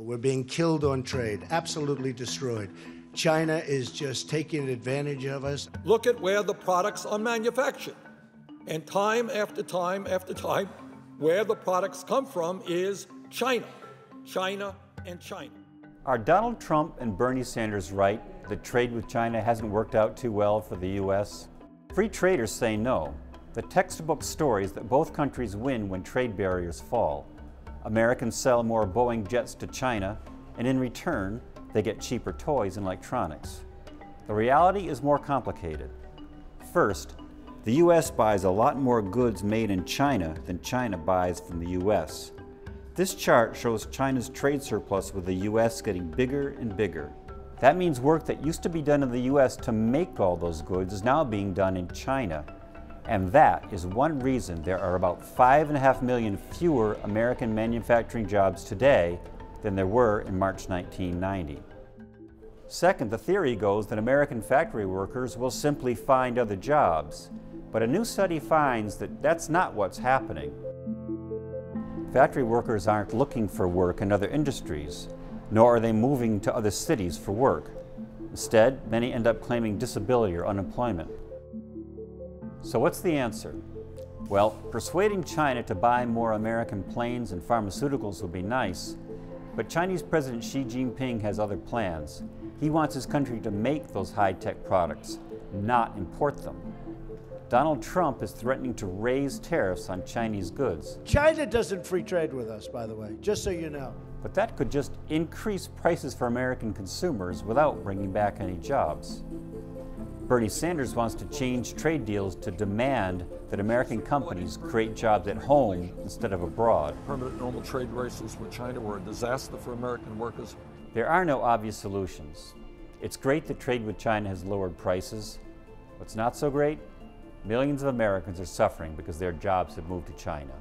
We're being killed on trade, absolutely destroyed. China is just taking advantage of us. Look at where the products are manufactured. And time after time after time, where the products come from is China. China and China. Are Donald Trump and Bernie Sanders right that trade with China hasn't worked out too well for the U.S.? Free traders say no. The textbook story is that both countries win when trade barriers fall. Americans sell more Boeing jets to China, and in return, they get cheaper toys and electronics. The reality is more complicated. First, the U.S. buys a lot more goods made in China than China buys from the U.S. This chart shows China's trade surplus with the U.S. getting bigger and bigger. That means work that used to be done in the U.S. to make all those goods is now being done in China. And that is one reason there are about 5.5 million fewer American manufacturing jobs today than there were in March 1990. Second, the theory goes that American factory workers will simply find other jobs. But a new study finds that that's not what's happening. Factory workers aren't looking for work in other industries, nor are they moving to other cities for work. Instead, many end up claiming disability or unemployment. So what's the answer? Well, persuading China to buy more American planes and pharmaceuticals would be nice, but Chinese President Xi Jinping has other plans. He wants his country to make those high-tech products, not import them. Donald Trump is threatening to raise tariffs on Chinese goods. China doesn't free trade with us, by the way, just so you know. But that could just increase prices for American consumers without bringing back any jobs. Bernie Sanders wants to change trade deals to demand that American companies create jobs at home instead of abroad. Permanent normal trade races with China were a disaster for American workers. There are no obvious solutions. It's great that trade with China has lowered prices. What's not so great? Millions of Americans are suffering because their jobs have moved to China.